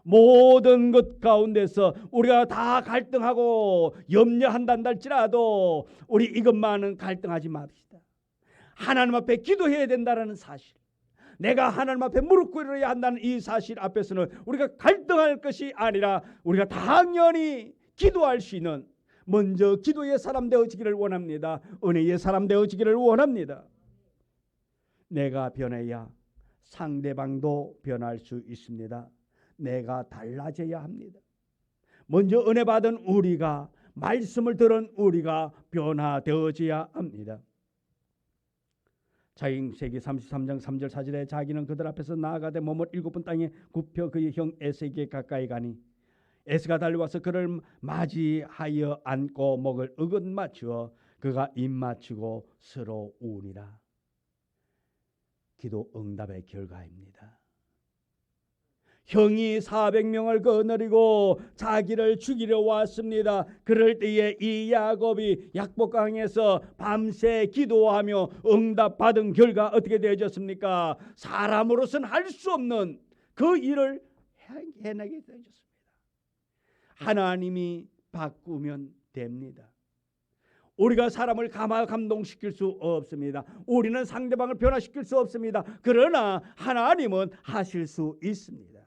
모든 것 가운데서 우리가 다 갈등하고 염려한다 할지라도 우리 이것만은 갈등하지 맙시다. 하나님 앞에 기도해야 된다는 사실, 내가 하나님 앞에 무릎 꿇어야 한다는 이 사실 앞에서는 우리가 갈등할 것이 아니라 우리가 당연히 기도할 수 있는, 먼저 기도의 사람 되어지기를 원합니다. 은혜의 사람 되어지기를 원합니다. 내가 변해야 상대방도 변할 수 있습니다. 내가 달라져야 합니다. 먼저 은혜 받은 우리가, 말씀을 들은 우리가 변화되어져야 합니다. 창세기 33장 3절 4절에 자기는 그들 앞에서 나아가되 몸을 7번 땅에 굽혀 그의 형 에서에게 가까이 가니 에서가 달려와서 그를 맞이하여 안고 목을 으긋 맞추어 그가 입 맞추고 서로 우니라. 기도 응답의 결과입니다. 형이 400명을 거느리고 자기를 죽이려 왔습니다. 그럴 때에 이 야곱이 약복강에서 밤새 기도하며 응답받은 결과 어떻게 되어졌습니까? 사람으로서는 할 수 없는 그 일을 해내게 되어졌습니다. 하나님이 바꾸면 됩니다. 우리가 사람을 감동시킬 수 없습니다. 우리는 상대방을 변화시킬 수 없습니다. 그러나 하나님은 하실 수 있습니다.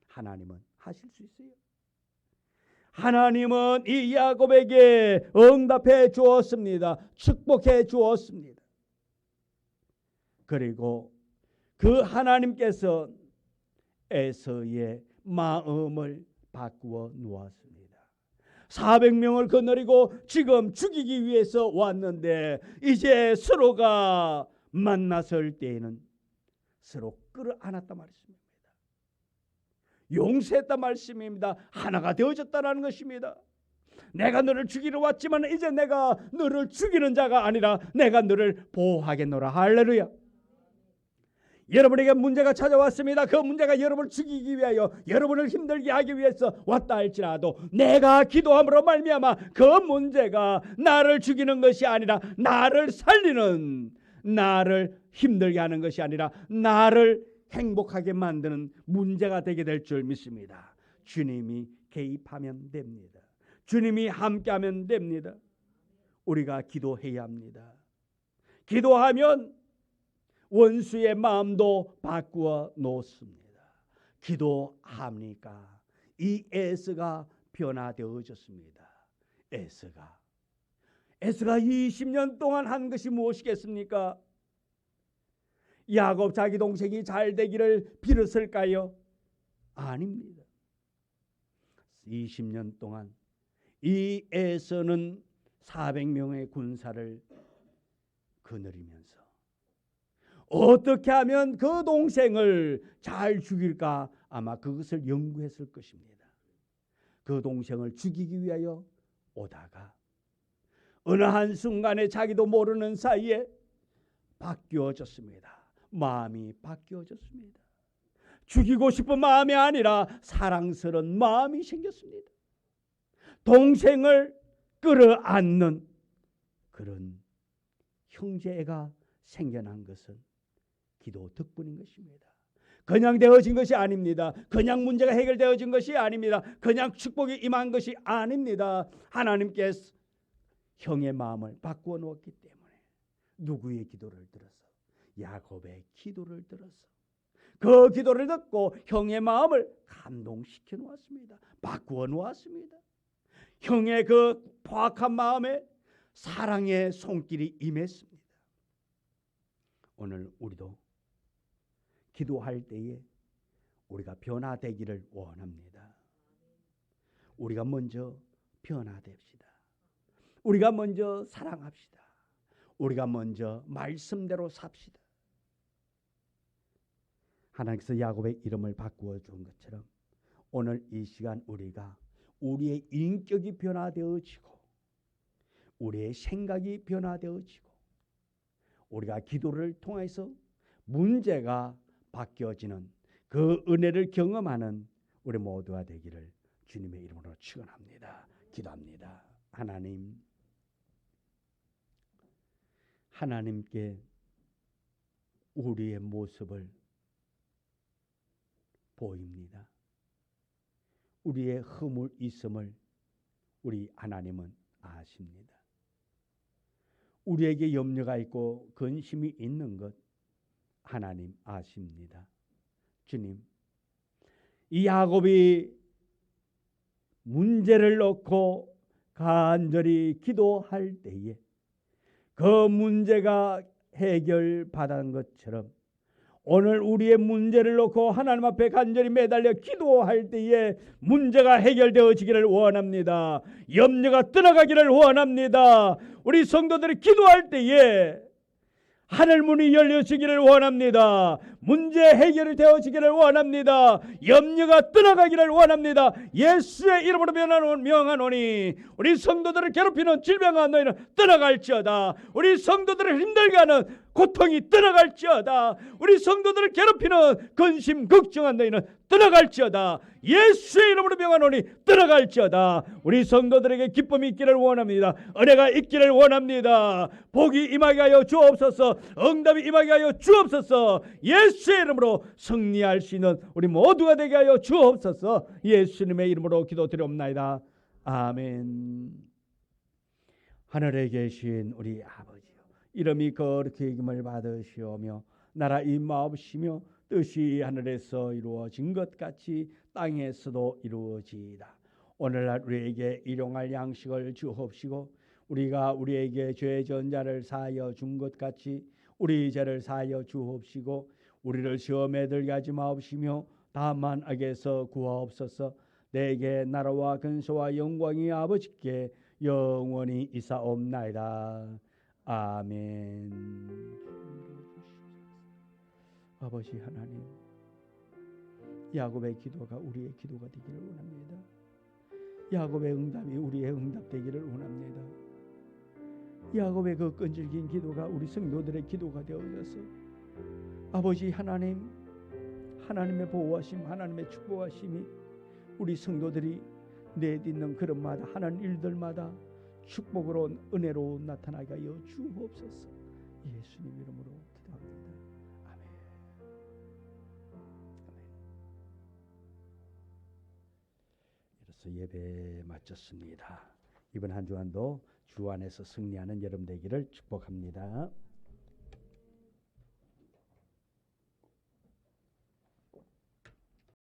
하나님은 하실 수 있어요. 하나님은 이 야곱에게 응답해 주었습니다. 축복해 주었습니다. 그리고 그 하나님께서 에서의 마음을 바꾸어 놓았습니다. 400명을 거느리고 지금 죽이기 위해서 왔는데 이제 서로가 만났을 때에는 서로 끌어안았단 말씀입니다. 용서했단 말씀입니다. 하나가 되어졌다는 것입니다. 내가 너를 죽이러 왔지만 이제 내가 너를 죽이는 자가 아니라 내가 너를 보호하겠노라. 할렐루야. 여러분에게 문제가 찾아왔습니다. 그 문제가 여러분을 죽이기 위하여, 여러분을 힘들게 하기 위해서 왔다 할지라도 내가 기도함으로 말미암아 그 문제가 나를 죽이는 것이 아니라 나를 살리는, 나를 힘들게 하는 것이 아니라 나를 행복하게 만드는 문제가 되게 될 줄 믿습니다. 주님이 개입하면 됩니다. 주님이 함께하면 됩니다. 우리가 기도해야 합니다. 기도하면 원수의 마음도 바꾸어 놓습니다. 기도합니까? 이 에서가 변화되어졌습니다. 에서가 20년 동안 한 것이 무엇이겠습니까? 야곱 자기 동생이 잘 되기를 빌었을까요? 아닙니다. 20년 동안 이 에서는 400명의 군사를 거느리면서 어떻게 하면 그 동생을 잘 죽일까, 아마 그것을 연구했을 것입니다. 그 동생을 죽이기 위하여 오다가 어느 한순간에 자기도 모르는 사이에 바뀌어졌습니다. 마음이 바뀌어졌습니다. 죽이고 싶은 마음이 아니라 사랑스러운 마음이 생겼습니다. 동생을 끌어안는 그런 형제가 생겨난 것은 기도 덕분인 것입니다. 그냥 되어진 것이 아닙니다. 그냥 문제가 해결되어진 것이 아닙니다. 그냥 축복이 임한 것이 아닙니다. 하나님께서 형의 마음을 바꾸어 놓았기 때문에 누구의 기도를 들어서? 야곱의 기도를 들어서 그 기도를 듣고 형의 마음을 감동시켜 놓았습니다. 바꾸어 놓았습니다. 형의 그 포악한 마음에 사랑의 손길이 임했습니다. 오늘 우리도 기도할 때에 우리가 변화되기를 원합니다. 우리가 먼저 변화됩시다. 우리가 먼저 사랑합시다. 우리가 먼저 말씀대로 삽시다. 하나님께서 야곱의 이름을 바꾸어 준 것처럼 오늘 이 시간 우리가 우리의 인격이 변화되어지고 우리의 생각이 변화되어지고 우리가 기도를 통해서 문제가 바뀌어지는 그 은혜를 경험하는 우리 모두가 되기를 주님의 이름으로 축원합니다. 기도합니다. 하나님께 우리의 모습을 보입니다. 우리의 허물 있음을 우리 하나님은 아십니다. 우리에게 염려가 있고 근심이 있는 것 하나님 아십니다. 주님, 이 야곱이 문제를 놓고 간절히 기도할 때에 그 문제가 해결받은 것처럼 오늘 우리의 문제를 놓고 하나님 앞에 간절히 매달려 기도할 때에 문제가 해결되어지기를 원합니다. 염려가 떠나가기를 원합니다. 우리 성도들이 기도할 때에 하늘 문이 열려지기를 원합니다. 문제 해결이 되어지기를 원합니다. 염려가 떠나가기를 원합니다. 예수의 이름으로 명하노니 우리 성도들을 괴롭히는 질병과 너희는 떠나갈지어다. 우리 성도들을 힘들게 하는 고통이 떠나갈지어다. 우리 성도들을 괴롭히는 근심 걱정한 너희는 떠나갈지어다. 예수의 이름으로 명하노니 떠나갈지어다. 우리 성도들에게 기쁨이 있기를 원합니다. 은혜가 있기를 원합니다. 복이 임하게 하여 주옵소서. 응답이 임하게 하여 주옵소서. 예수의 이름으로 승리할 수 있는 우리 모두가 되게 하여 주옵소서. 예수님의 이름으로 기도드리옵나이다. 아멘. 하늘에 계신 우리 아버지요, 이름이 거룩히 여김을 받으시오며 나라 임하옵시며 뜻이 하늘에서 이루어진 것 같이 땅에서도 이루어지이다. 오늘날 우리에게 일용할 양식을 주옵시고 우리가 우리에게 죄 전 자를 사하여 준 것 같이 우리 죄를 사하여 주옵시고 우리를 시험에 들게 하지 마옵시며 다만 악에서 구하옵소서. 내게 나라와 근소와 영광이 아버지께 영원히 있사옵나이다. 아멘. 아버지 하나님, 야곱의 기도가 우리의 기도가 되기를 원합니다. 야곱의 응답이 우리의 응답 되기를 원합니다. 야곱의 그 끈질긴 기도가 우리 성도들의 기도가 되어져서 아버지 하나님, 하나님의 보호하심, 하나님의 축복하심이 우리 성도들이 내딛는 그런마다 하는 일들마다 축복으로 은혜로 나타나게 하여 주옵소서. 예수님 이름으로 기도합니다. 아멘. 이로써 예배 마쳤습니다. 이번 한 주간도 주 안에서 승리하는 여러분 되기를 축복합니다.